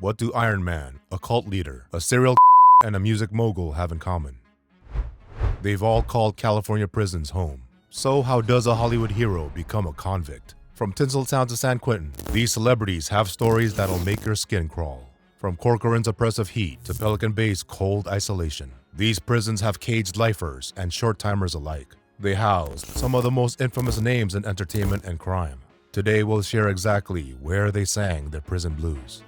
What do Iron Man, a cult leader, a serial and a music mogul have in common? They've all called California prisons home. So how does a Hollywood hero become a convict? From Tinseltown to San Quentin, these celebrities have stories that'll make your skin crawl. From Corcoran's oppressive heat to Pelican Bay's cold isolation, these prisons have caged lifers and short-timers alike. They housed some of the most infamous names in entertainment and crime. Today we'll share exactly where they sang their prison blues.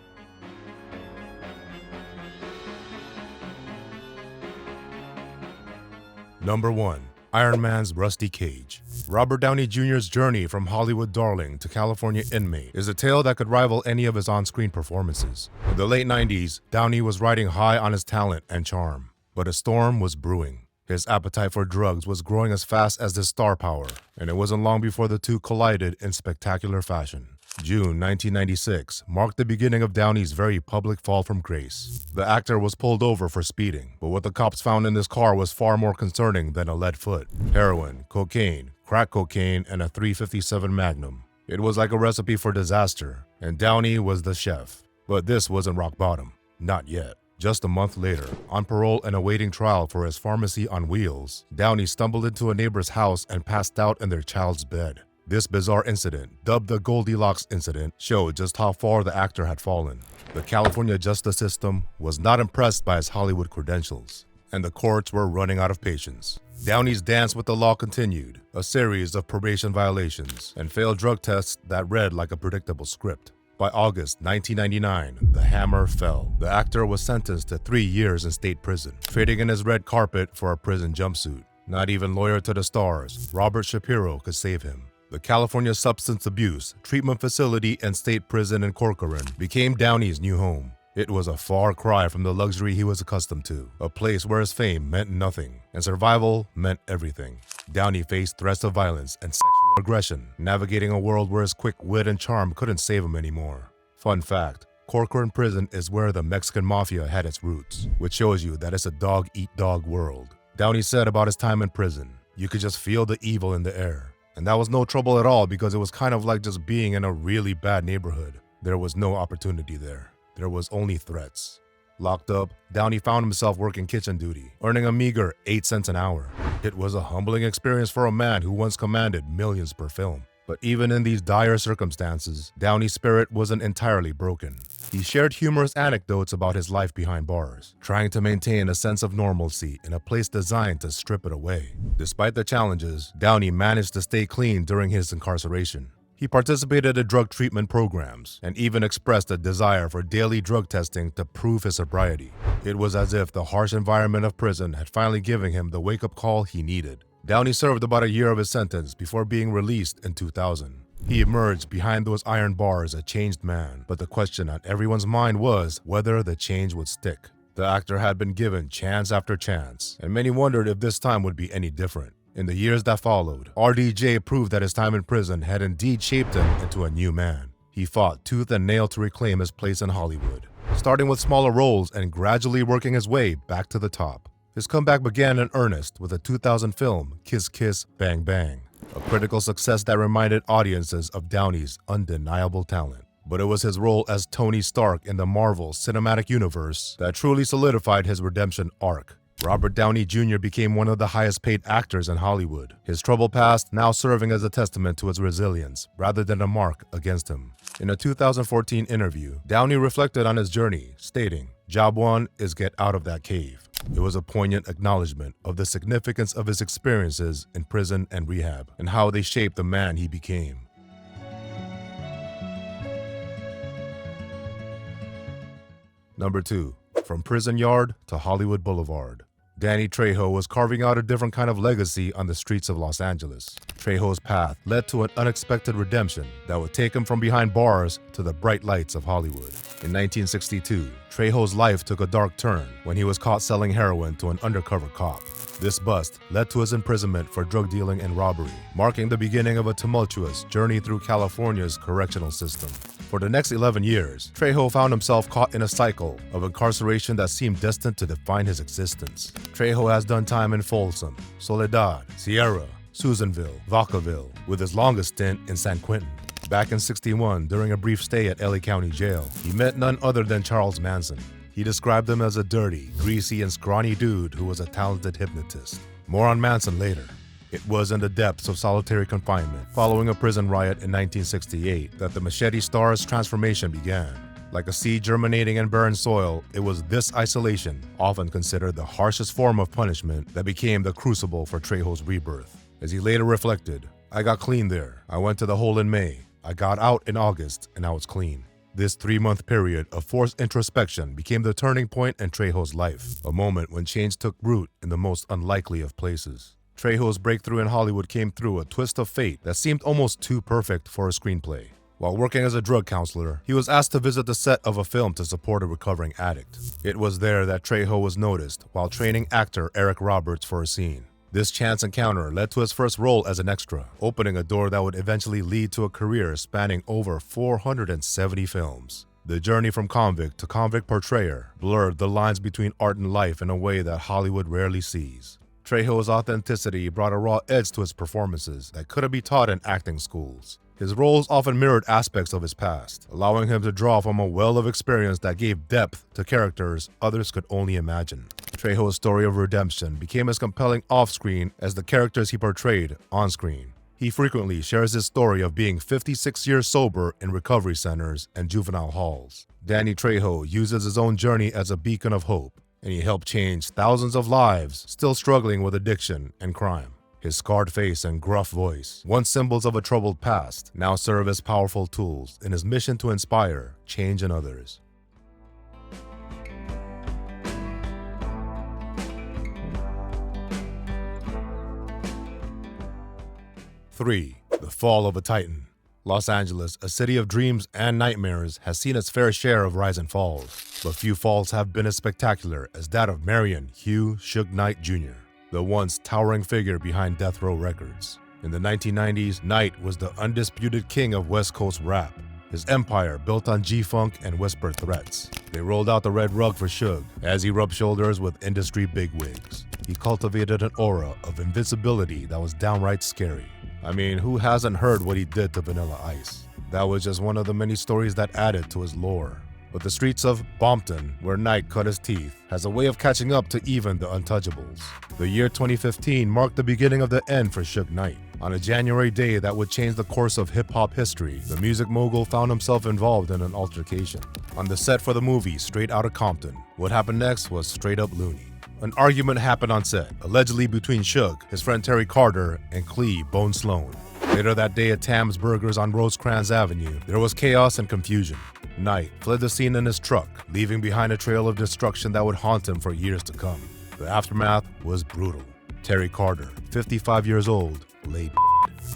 Number 1. Iron Man's rusty cage. Robert Downey Jr.'s journey from Hollywood darling to California inmate is a tale that could rival any of his on-screen performances. In the late 90s, Downey was riding high on his talent and charm, but a storm was brewing. His appetite for drugs was growing as fast as his star power, and it wasn't long before the two collided in spectacular fashion. June 1996 marked the beginning of Downey's very public fall from grace. The actor was pulled over for speeding, but what the cops found in his car was far more concerning than a lead foot: heroin, cocaine, crack cocaine, and a .357 Magnum. It was like a recipe for disaster, and Downey was the chef. But this wasn't rock bottom. Not yet. Just a month later, on parole and awaiting trial for his pharmacy on wheels, Downey stumbled into a neighbor's house and passed out in their child's bed. This bizarre incident, dubbed the Goldilocks incident, showed just how far the actor had fallen. The California justice system was not impressed by his Hollywood credentials, and the courts were running out of patience. Downey's dance with the law continued, a series of probation violations and failed drug tests that read like a predictable script. By August 1999, the hammer fell. The actor was sentenced to 3 years in state prison, fitting in his red carpet for a prison jumpsuit. Not even lawyer to the stars, Robert Shapiro, could save him. The California Substance Abuse Treatment Facility and State Prison in Corcoran became Downey's new home. It was a far cry from the luxury he was accustomed to, a place where his fame meant nothing and survival meant everything. Downey faced threats of violence and sexual aggression, navigating a world where his quick wit and charm couldn't save him anymore. Fun fact: Corcoran Prison is where the Mexican Mafia had its roots, which shows you that it's a dog-eat-dog world. Downey said about his time in prison, "You could just feel the evil in the air. And that was no trouble at all because it was kind of like just being in a really bad neighborhood. There was no opportunity there. There was only threats." Locked up, Downey found himself working kitchen duty, earning a meager 8 cents an hour. It was a humbling experience for a man who once commanded millions per film. But even in these dire circumstances, Downey's spirit wasn't entirely broken. He shared humorous anecdotes about his life behind bars, trying to maintain a sense of normalcy in a place designed to strip it away. Despite the challenges, Downey managed to stay clean during his incarceration. He participated in drug treatment programs and even expressed a desire for daily drug testing to prove his sobriety. It was as if the harsh environment of prison had finally given him the wake-up call he needed. Downey served about a year of his sentence before being released in 2000. He emerged behind those iron bars a changed man, but the question on everyone's mind was whether the change would stick. The actor had been given chance after chance, and many wondered if this time would be any different. In the years that followed, RDJ proved that his time in prison had indeed shaped him into a new man. He fought tooth and nail to reclaim his place in Hollywood, starting with smaller roles and gradually working his way back to the top. His comeback began in earnest with the 2000 film Kiss Kiss Bang Bang, a critical success that reminded audiences of Downey's undeniable talent. But it was his role as Tony Stark in the Marvel Cinematic Universe that truly solidified his redemption arc. Robert Downey Jr. became one of the highest-paid actors in Hollywood, his troubled past now serving as a testament to his resilience rather than a mark against him. In a 2014 interview, Downey reflected on his journey, stating, "Job one is get out of that cave." It was a poignant acknowledgement of the significance of his experiences in prison and rehab, and how they shaped the man he became. Number 2. From prison yard to Hollywood Boulevard. Danny Trejo was carving out a different kind of legacy on the streets of Los Angeles. Trejo's path led to an unexpected redemption that would take him from behind bars to the bright lights of Hollywood. In 1962, Trejo's life took a dark turn when he was caught selling heroin to an undercover cop. This bust led to his imprisonment for drug dealing and robbery, marking the beginning of a tumultuous journey through California's correctional system. For the next 11 years, Trejo found himself caught in a cycle of incarceration that seemed destined to define his existence. Trejo has done time in Folsom, Soledad, Sierra, Susanville, Vacaville, with his longest stint in San Quentin. Back in '61, during a brief stay at LA County Jail, he met none other than Charles Manson. He described him as a dirty, greasy, and scrawny dude who was a talented hypnotist. More on Manson later. It was in the depths of solitary confinement, following a prison riot in 1968, that the Machete Star's transformation began. Like a seed germinating in barren soil, it was this isolation, often considered the harshest form of punishment, that became the crucible for Trejo's rebirth. As he later reflected, "I got clean there. I went to the hole in May. I got out in August, and I was clean." This 3-month period of forced introspection became the turning point in Trejo's life, a moment when change took root in the most unlikely of places. Trejo's breakthrough in Hollywood came through a twist of fate that seemed almost too perfect for a screenplay. While working as a drug counselor, he was asked to visit the set of a film to support a recovering addict. It was there that Trejo was noticed while training actor Eric Roberts for a scene. This chance encounter led to his first role as an extra, opening a door that would eventually lead to a career spanning over 470 films. The journey from convict to convict portrayer blurred the lines between art and life in a way that Hollywood rarely sees. Trejo's authenticity brought a raw edge to his performances that couldn't be taught in acting schools. His roles often mirrored aspects of his past, allowing him to draw from a well of experience that gave depth to characters others could only imagine. Trejo's story of redemption became as compelling off-screen as the characters he portrayed on-screen. He frequently shares his story of being 56 years sober in recovery centers and juvenile halls. Danny Trejo uses his own journey as a beacon of hope, and he helped change thousands of lives still struggling with addiction and crime. His scarred face and gruff voice, once symbols of a troubled past, now serve as powerful tools in his mission to inspire change in others. 3. The Fall of a Titan. Los Angeles, a city of dreams and nightmares, has seen its fair share of rise and falls, but few falls have been as spectacular as that of Marion Hugh Suge Knight Jr., the once towering figure behind Death Row Records. In the 1990s, Knight was the undisputed king of West Coast rap, his empire built on G-Funk and whispered threats. They rolled out the red rug for Suge as he rubbed shoulders with industry bigwigs. He cultivated an aura of invincibility that was downright scary. I mean, who hasn't heard what he did to Vanilla Ice? That was just one of the many stories that added to his lore. But the streets of Bompton, where Knight cut his teeth, has a way of catching up to even the untouchables. The year 2015 marked the beginning of the end for Suge Knight. On a January day that would change the course of hip-hop history, the music mogul found himself involved in an altercation. On the set for the movie Straight Outta Compton, what happened next was straight up loony. An argument happened on set, allegedly between Suge, his friend Terry Carter, and Clee Bone Sloan. Later that day at Tam's Burgers on Rosecrans Avenue, there was chaos and confusion. Knight fled the scene in his truck, leaving behind a trail of destruction that would haunt him for years to come. The aftermath was brutal. Terry Carter, 55 years old, lay dead.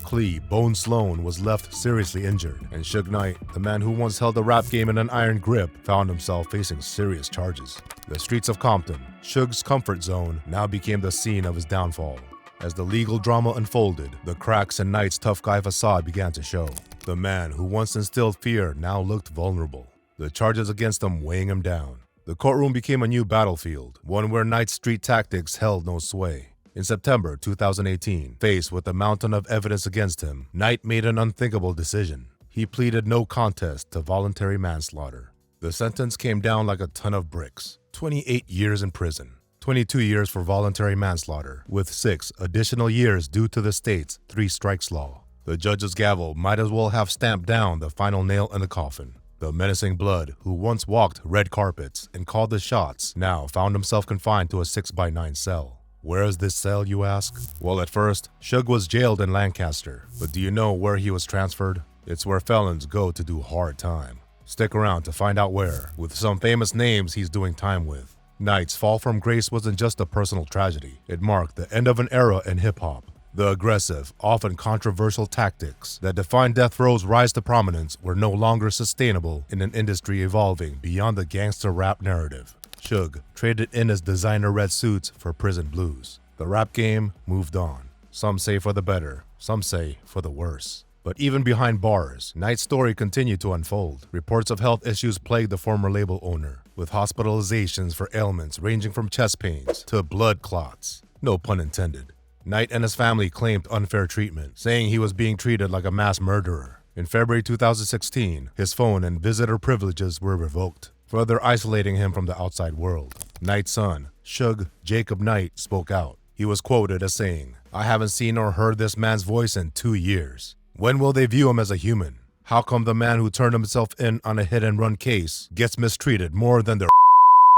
Clee Bone Sloan was left seriously injured, and Suge Knight, the man who once held the rap game in an iron grip, found himself facing serious charges. The streets of Compton, Suge's comfort zone, now became the scene of his downfall. As the legal drama unfolded, the cracks in Knight's tough guy facade began to show. The man who once instilled fear now looked vulnerable, the charges against him weighing him down. The courtroom became a new battlefield, one where Knight's street tactics held no sway. In September 2018, faced with a mountain of evidence against him, Knight made an unthinkable decision. He pleaded no contest to voluntary manslaughter. The sentence came down like a ton of bricks: 28 years in prison, 22 years for voluntary manslaughter, with 6 additional years due to the state's 3 strikes law. The judge's gavel might as well have stamped down the final nail in the coffin. The menacing blood, who once walked red carpets and called the shots, now found himself confined to a 6x9 cell. Where is this cell, you ask? Well, at first, Suge was jailed in Lancaster, but do you know where he was transferred? It's where felons go to do hard time. Stick around to find out where, with some famous names he's doing time with. Knight's fall from grace wasn't just a personal tragedy. It marked the end of an era in hip-hop. The aggressive, often controversial tactics that defined Death Row's rise to prominence were no longer sustainable in an industry evolving beyond the gangster rap narrative. Suge traded in his designer red suits for prison blues. The rap game moved on. Some say for the better, some say for the worse. But even behind bars, Knight's story continued to unfold. Reports of health issues plagued the former label owner, with hospitalizations for ailments ranging from chest pains to blood clots. No pun intended. Knight and his family claimed unfair treatment, saying he was being treated like a mass murderer. In February 2016, his phone and visitor privileges were revoked, further isolating him from the outside world. Knight's son, C.R.U.H. Jacob Knight, spoke out. He was quoted as saying, "I haven't seen or heard this man's voice in 2 years. When will they view him as a human? How come the man who turned himself in on a hit-and-run case gets mistreated more than their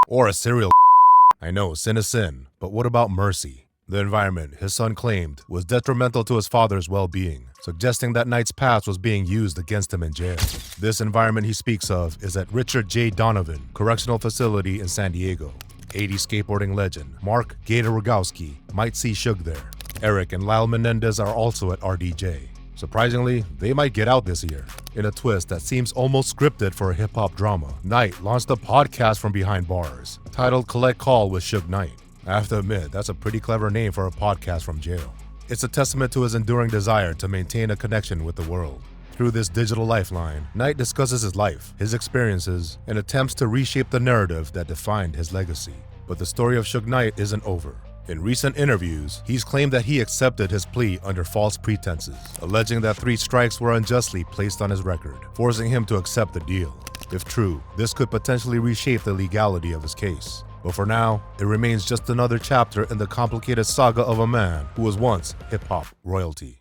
or a serial?" I know, sin is sin, but what about mercy? The environment, his son claimed, was detrimental to his father's well-being, suggesting that Knight's past was being used against him in jail. This environment he speaks of is at Richard J. Donovan Correctional Facility in San Diego. 80s skateboarding legend Mark Gator Rogowski might see C.R.U.H. there. Eric and Lyle Menendez are also at RDJ. Surprisingly, they might get out this year. In a twist that seems almost scripted for a hip-hop drama, Knight launched a podcast from behind bars, titled Collect Call with C.R.U.H. Knight. I have to admit, that's a pretty clever name for a podcast from jail. It's a testament to his enduring desire to maintain a connection with the world. Through this digital lifeline, Knight discusses his life, his experiences, and attempts to reshape the narrative that defined his legacy. But the story of C.R.U.H. Knight isn't over. In recent interviews, he's claimed that he accepted his plea under false pretenses, alleging that 3 strikes were unjustly placed on his record, forcing him to accept the deal. If true, this could potentially reshape the legality of his case. But for now, it remains just another chapter in the complicated saga of a man who was once hip-hop royalty.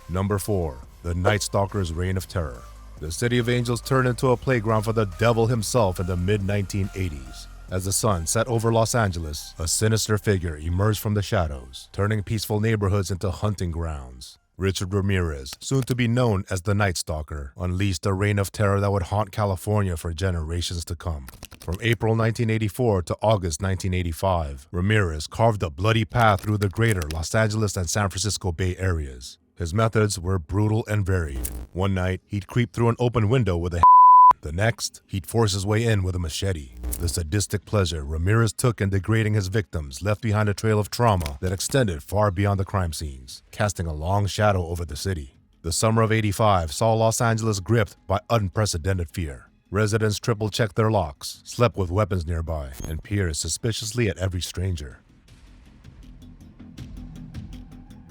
Number 4. The Night Stalker's Reign of Terror. The City of Angels turned into a playground for the devil himself in the mid-1980s. As the sun set over Los Angeles, a sinister figure emerged from the shadows, turning peaceful neighborhoods into hunting grounds. Richard Ramirez, soon to be known as the Night Stalker, unleashed a reign of terror that would haunt California for generations to come. From April 1984 to August 1985, Ramirez carved a bloody path through the greater Los Angeles and San Francisco Bay areas. His methods were brutal and varied. One night, he'd creep through an open window with a The next, he'd force his way in with a machete. The sadistic pleasure Ramirez took in degrading his victims left behind a trail of trauma that extended far beyond the crime scenes, casting a long shadow over the city. The summer of '85 saw Los Angeles gripped by unprecedented fear. Residents triple-checked their locks, slept with weapons nearby, and peered suspiciously at every stranger.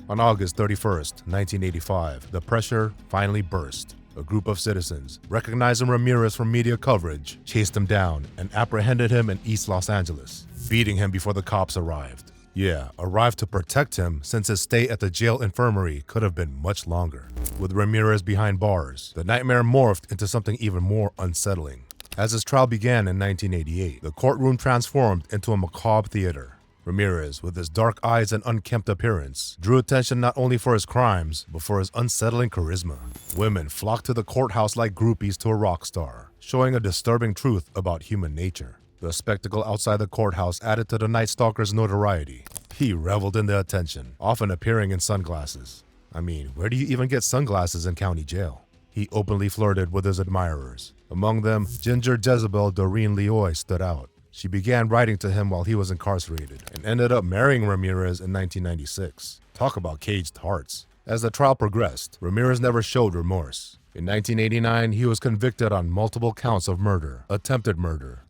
On August 31st, 1985, the pressure finally burst. A group of citizens, recognizing Ramirez from media coverage, chased him down and apprehended him in East Los Angeles, beating him before the cops arrived. Yeah, arrived to protect him since his stay at the jail infirmary could have been much longer. With Ramirez behind bars, the nightmare morphed into something even more unsettling. As his trial began in 1988, the courtroom transformed into a macabre theater. Ramirez, with his dark eyes and unkempt appearance, drew attention not only for his crimes, but for his unsettling charisma. Women flocked to the courthouse like groupies to a rock star, showing a disturbing truth about human nature. The spectacle outside the courthouse added to the Night Stalker's notoriety. He reveled in the attention, often appearing in sunglasses. I mean, where do you even get sunglasses in county jail? He openly flirted with his admirers. Among them, Ginger Jezebel Doreen Leoy stood out. She began writing to him while he was incarcerated and ended up marrying Ramirez in 1996. Talk about caged hearts. As the trial progressed, Ramirez never showed remorse. In 1989, he was convicted on multiple counts of murder, attempted murder,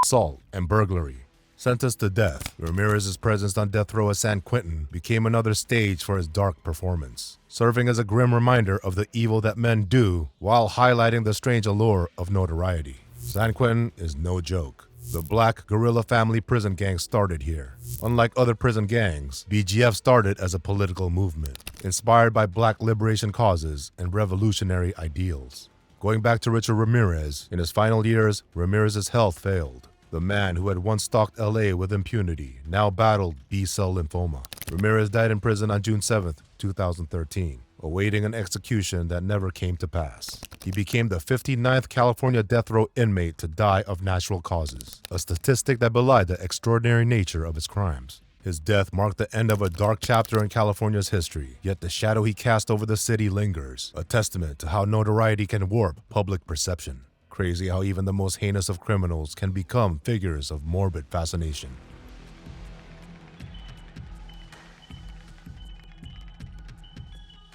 assault, and burglary. Sentenced to death, Ramirez's presence on death row at San Quentin became another stage for his dark performance, serving as a grim reminder of the evil that men do while highlighting the strange allure of notoriety. San Quentin is no joke. The Black Guerrilla Family prison gang started here. Unlike other prison gangs, BGF started as a political movement, inspired by black liberation causes and revolutionary ideals. Going back to Richard Ramirez, in his final years, Ramirez's health failed. The man who had once stalked LA with impunity now battled B-cell lymphoma. Ramirez died in prison on June 7, 2013. Awaiting an execution that never came to pass. He became the 59th California death row inmate to die of natural causes, a statistic that belied the extraordinary nature of his crimes. His death marked the end of a dark chapter in California's history, yet the shadow he cast over the city lingers, a testament to how notoriety can warp public perception. Crazy how even the most heinous of criminals can become figures of morbid fascination.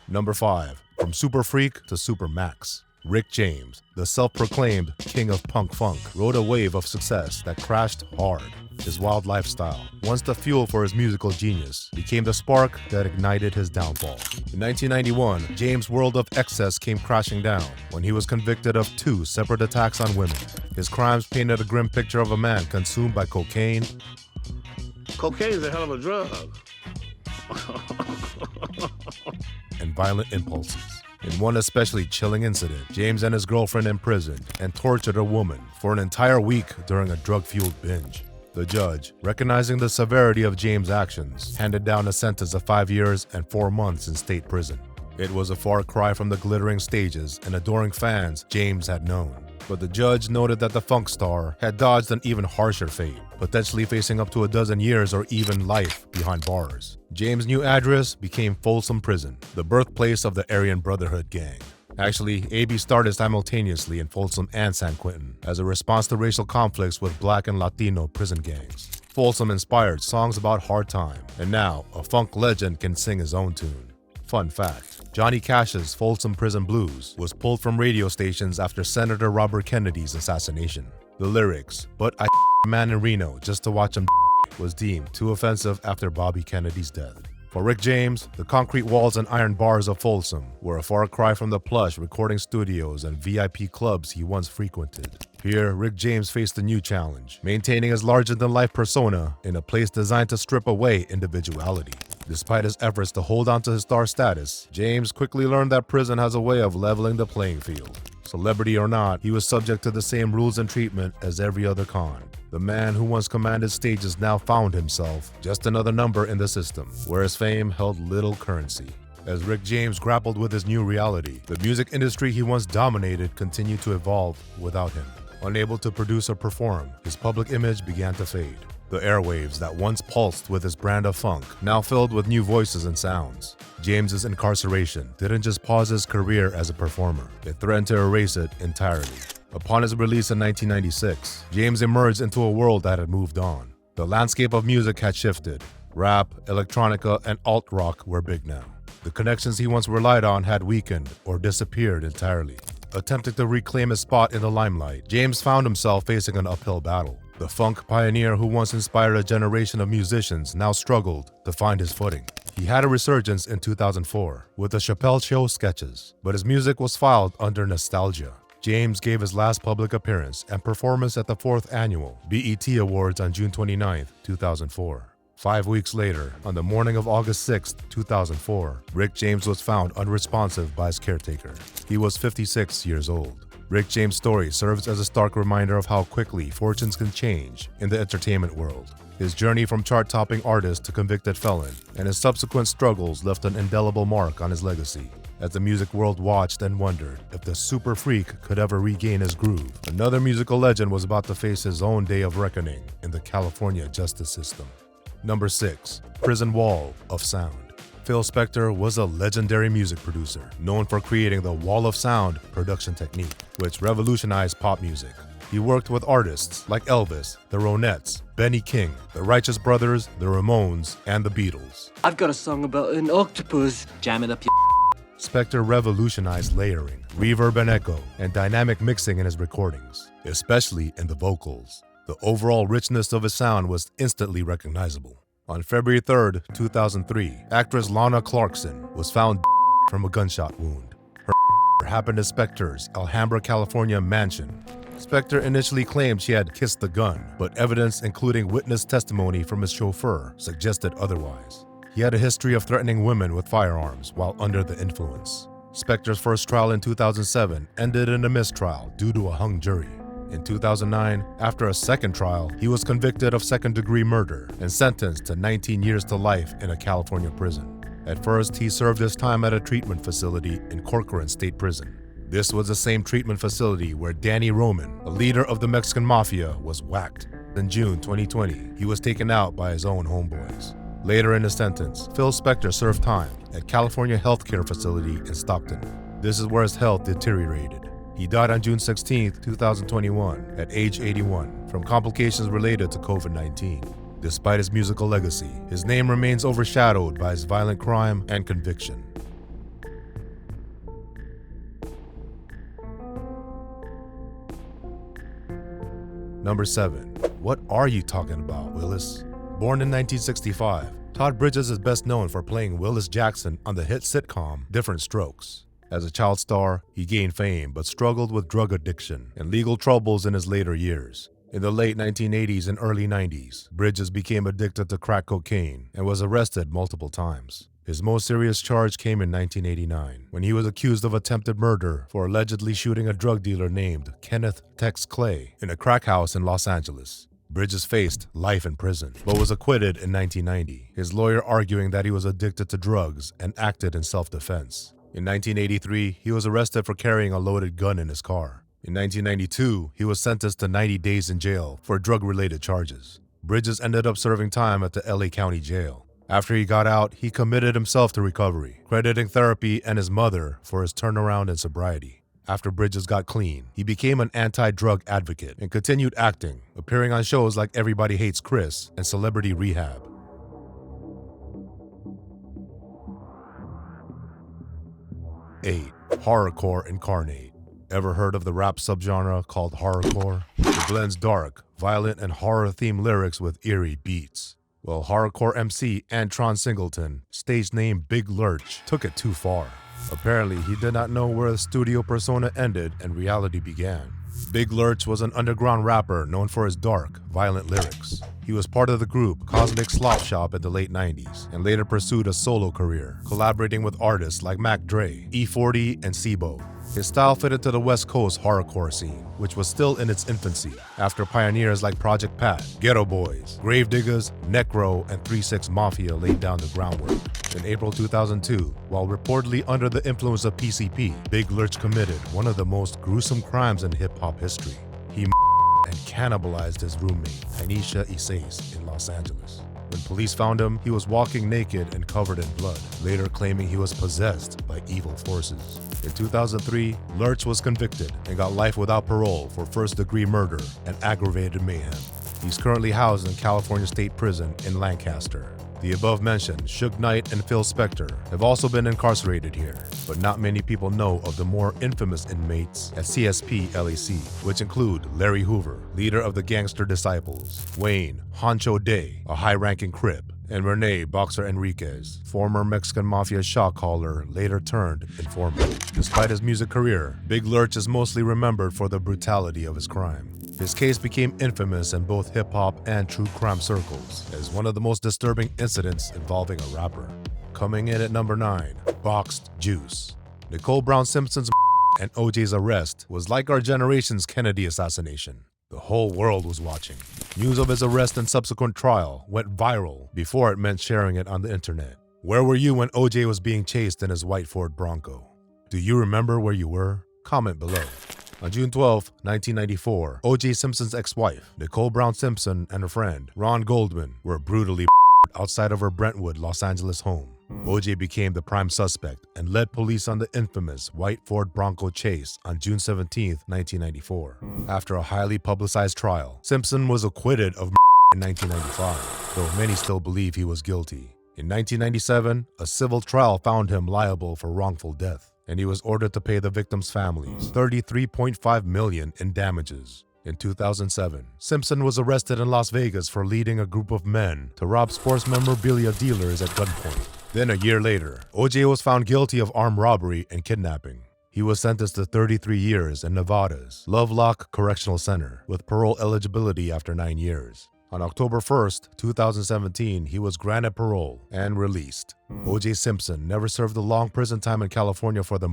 Number 5. From Super Freak to Super Max. Rick James, the self-proclaimed king of punk funk, rode a wave of success that crashed hard. His wild lifestyle, once the fuel for his musical genius, became the spark that ignited his downfall. In 1991, James' world of excess came crashing down when he was convicted of 2 separate attacks on women. His crimes painted a grim picture of a man consumed by cocaine. Cocaine is a hell of a drug. And violent impulses. In one especially chilling incident, James and his girlfriend imprisoned and tortured a woman for an entire week during a drug-fueled binge. The judge, recognizing the severity of James' actions, handed down a sentence of 5 years and 4 months in state prison. It was a far cry from the glittering stages and adoring fans James had known. But the judge noted that the funk star had dodged an even harsher fate, potentially facing up to a dozen years or even life behind bars. James' new address became Folsom Prison, the birthplace of the Aryan Brotherhood gang. Actually, AB started simultaneously in Folsom and San Quentin as a response to racial conflicts with Black and Latino prison gangs. Folsom inspired songs about hard time, and now a funk legend can sing his own tune. Fun fact, Johnny Cash's Folsom Prison Blues was pulled from radio stations after Senator Robert Kennedy's assassination. The lyrics, "But I a man in Reno just to watch him," was deemed too offensive after Bobby Kennedy's death. For Rick James, the concrete walls and iron bars of Folsom were a far cry from the plush recording studios and VIP clubs he once frequented. Here, Rick James faced a new challenge, maintaining his larger-than-life persona in a place designed to strip away individuality. Despite his efforts to hold on to his star status, James quickly learned that prison has a way of leveling the playing field. Celebrity or not, he was subject to the same rules and treatment as every other con. The man who once commanded stages now found himself just another number in the system, where his fame held little currency. As Rick James grappled with his new reality, the music industry he once dominated continued to evolve without him. Unable to produce or perform, his public image began to fade. The airwaves that once pulsed with his brand of funk now filled with new voices and sounds. James's incarceration didn't just pause his career as a performer, it threatened to erase it entirely. Upon his release in 1996, James emerged into a world that had moved on. The landscape of music had shifted. Rap, electronica, and alt-rock were big now. The connections he once relied on had weakened or disappeared entirely. Attempting to reclaim his spot in the limelight, James found himself facing an uphill battle. The funk pioneer who once inspired a generation of musicians now struggled to find his footing. He had a resurgence in 2004 with the C.R.U.S.H. Show sketches, but his music was filed under nostalgia. James gave his last public appearance and performance at the 4th annual BET Awards on June 29, 2004. 5 weeks later, on the morning of August 6, 2004, Rick James was found unresponsive by his caretaker. He was 56 years old. Rick James' story serves as a stark reminder of how quickly fortunes can change in the entertainment world. His journey from chart-topping artist to convicted felon and his subsequent struggles left an indelible mark on his legacy. As the music world watched and wondered if the super freak could ever regain his groove, another musical legend was about to face his own day of reckoning in the California justice system. Number 6. Prison Wall of Sound. Phil Spector was a legendary music producer, known for creating the Wall of Sound production technique, which revolutionized pop music. He worked with artists like Elvis, the Ronettes, Benny King, the Righteous Brothers, the Ramones, and the Beatles. I've got a song about an octopus. Jam it up, Spector revolutionized layering, reverb and echo, and dynamic mixing in his recordings, especially in the vocals. The overall richness of his sound was instantly recognizable. On February 3, 2003, actress Lana Clarkson was found from a gunshot wound. Her happened at Spector's Alhambra, California mansion. Spector initially claimed she had kissed the gun, but evidence including witness testimony from his chauffeur suggested otherwise. He had a history of threatening women with firearms while under the influence. Spector's first trial in 2007 ended in a mistrial due to a hung jury. In 2009, after a second trial, he was convicted of second-degree murder and sentenced to 19 years to life in a California prison. At first, he served his time at a treatment facility in Corcoran State Prison. This was the same treatment facility where Danny Roman, a leader of the Mexican Mafia, was whacked. In June 2020, he was taken out by his own homeboys. Later in his sentence, Phil Spector served time at California Healthcare Facility in Stockton. This is where his health deteriorated. He died on June 16, 2021, at age 81, from complications related to COVID-19. Despite his musical legacy, his name remains overshadowed by his violent crime and conviction. Number 7. What are you talking about, Willis? Born in 1965, Todd Bridges is best known for playing Willis Jackson on the hit sitcom Different Strokes. As a child star, he gained fame but struggled with drug addiction and legal troubles in his later years. In the late 1980s and early 90s, Bridges became addicted to crack cocaine and was arrested multiple times. His most serious charge came in 1989, when he was accused of attempted murder for allegedly shooting a drug dealer named Kenneth Tex Clay in a crack house in Los Angeles. Bridges faced life in prison, but was acquitted in 1990, his lawyer arguing that he was addicted to drugs and acted in self-defense. In 1983, he was arrested for carrying a loaded gun in his car. In 1992, he was sentenced to 90 days in jail for drug-related charges. Bridges ended up serving time at the LA County Jail. After he got out, he committed himself to recovery, crediting therapy and his mother for his turnaround and sobriety. After Bridges got clean, he became an anti-drug advocate and continued acting, appearing on shows like Everybody Hates Chris and Celebrity Rehab. 8. Horrorcore incarnate. Ever heard of the rap subgenre called horrorcore? It blends dark, violent, and horror-themed lyrics with eerie beats. Well, horrorcore MC Antron Singleton, stage name Big Lurch, took it too far. Apparently, he did not know where the studio persona ended and reality began. Big Lurch was an underground rapper known for his dark, violent lyrics. He was part of the group Cosmic Slop Shop in the late 90s and later pursued a solo career, collaborating with artists like Mac Dre, E40, and Sibo. His style fitted to the West Coast horrorcore scene, which was still in its infancy, after pioneers like Project Pat, Ghetto Boys, Gravediggers, Necro, and 3-6 Mafia laid down the groundwork. In April 2002, while reportedly under the influence of PCP, Big Lurch committed one of the most gruesome crimes in hip-hop history. He and cannibalized his roommate, Tanisha Isais, in Los Angeles. When police found him, he was walking naked and covered in blood, later claiming he was possessed by evil forces. In 2003, Lurch was convicted and got life without parole for first-degree murder and aggravated mayhem. He's currently housed in California State Prison in Lancaster. The above-mentioned Suge Knight and Phil Spector have also been incarcerated here, but not many people know of the more infamous inmates at CSP LAC, which include Larry Hoover, leader of the Gangster Disciples, Wayne Honcho Day, a high-ranking Crip, and Rene Boxer Enriquez, former Mexican Mafia shot caller, later turned informant. Despite his music career, Big Lurch is mostly remembered for the brutality of his crime. His case became infamous in both hip-hop and true crime circles as one of the most disturbing incidents involving a rapper. Coming in at number 9, Boxed Juice. Nicole Brown Simpson's and OJ's arrest was like our generation's Kennedy assassination. The whole world was watching. News of his arrest and subsequent trial went viral before it meant sharing it on the internet. Where were you when OJ was being chased in his white Ford Bronco? Do you remember where you were? Comment below. On June 12, 1994, O.J. Simpson's ex-wife, Nicole Brown Simpson, and her friend, Ron Goldman, were brutally outside of her Brentwood, Los Angeles home. O.J. became the prime suspect and led police on the infamous white Ford Bronco chase on June 17, 1994. After a highly publicized trial, Simpson was acquitted of in 1995, though many still believe he was guilty. In 1997, a civil trial found him liable for wrongful death, and he was ordered to pay the victims' families $33.5 million in damages. In 2007, Simpson was arrested in Las Vegas for leading a group of men to rob sports memorabilia dealers at gunpoint. Then a year later, O.J. was found guilty of armed robbery and kidnapping. He was sentenced to 33 years in Nevada's Lovelock Correctional Center with parole eligibility after 9 years. On October 1st, 2017, he was granted parole and released. O.J. Simpson never served a long prison time in California for the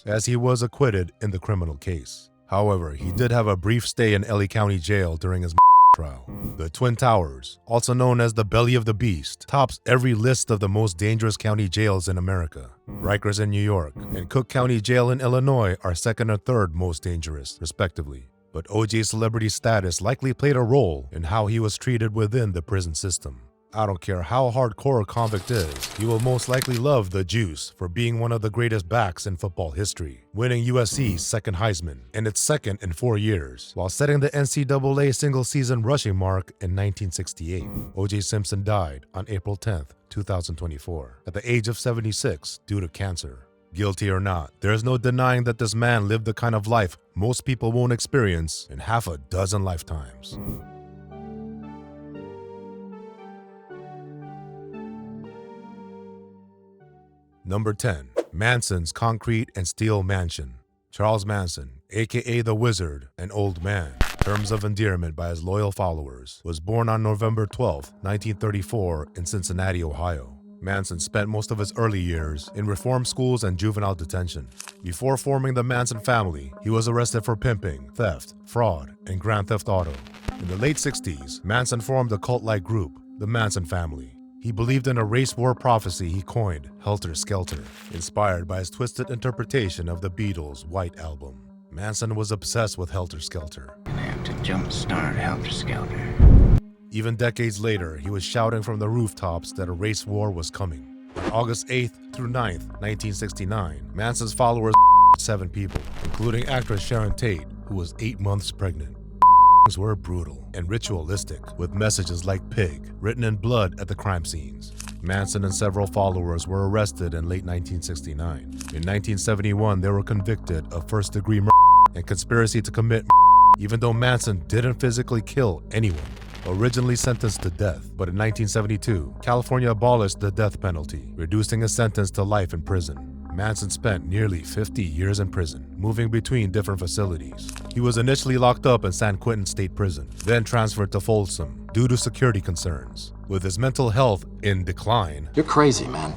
as he was acquitted in the criminal case. However, he did have a brief stay in LA County Jail during his trial. The Twin Towers, also known as the Belly of the Beast, tops every list of the most dangerous county jails in America. Rikers in New York and Cook County Jail in Illinois are second and third most dangerous, respectively. But O.J.'s celebrity status likely played a role in how he was treated within the prison system. I don't care how hardcore a convict is, he will most likely love the juice for being one of the greatest backs in football history, winning USC's second Heisman, and its second in 4 years, while setting the NCAA single-season rushing mark in 1968. O.J. Simpson died on April 10, 2024, at the age of 76 due to cancer. Guilty or not, there's no denying that this man lived the kind of life most people won't experience in half a dozen lifetimes. Number 10. Manson's Concrete and Steel Mansion. Charles Manson, aka the Wizard, an old man, terms of endearment by his loyal followers, was born on November 12, 1934 in Cincinnati, Ohio. Manson spent most of his early years in reform schools and juvenile detention. Before forming the Manson family, he was arrested for pimping, theft, fraud, and grand theft auto. In the late 60s, Manson formed a cult-like group, the Manson family. He believed in a race war prophecy he coined, Helter Skelter, inspired by his twisted interpretation of the Beatles' White Album. Manson was obsessed with Helter Skelter. Gonna have to jumpstart Helter Skelter. Even decades later, he was shouting from the rooftops that a race war was coming. On August 8th through 9th, 1969, Manson's followers 7 people, including actress Sharon Tate, who was 8 months pregnant. Were brutal and ritualistic, with messages like pig written in blood at the crime scenes. Manson and several followers were arrested in late 1969. In 1971, they were convicted of first-degree murder and conspiracy to commit murder, even though Manson didn't physically kill anyone. Originally sentenced to death, but in 1972, California abolished the death penalty, reducing his sentence to life in prison. Manson spent nearly 50 years in prison, moving between different facilities. He was initially locked up in San Quentin State Prison, then transferred to Folsom due to security concerns. With his mental health in decline, "You're crazy, man.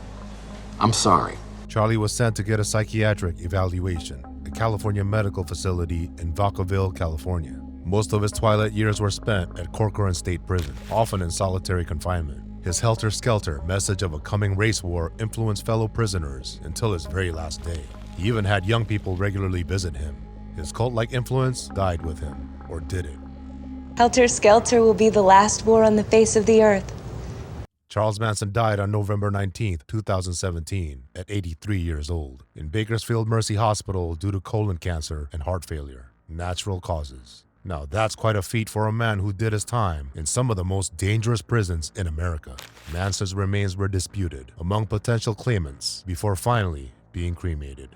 I'm sorry." Charlie was sent to get a psychiatric evaluation at California Medical Facility in Vacaville, California. Most of his twilight years were spent at Corcoran State Prison, often in solitary confinement. His helter-skelter message of a coming race war influenced fellow prisoners until his very last day. He even had young people regularly visit him. His cult-like influence died with him, or did it? Helter Skelter will be the last war on the face of the earth. Charles Manson died on November 19, 2017, at 83 years old, in Bakersfield Mercy Hospital due to colon cancer and heart failure. Natural causes. Now that's quite a feat for a man who did his time in some of the most dangerous prisons in America. Manson's remains were disputed among potential claimants before finally being cremated.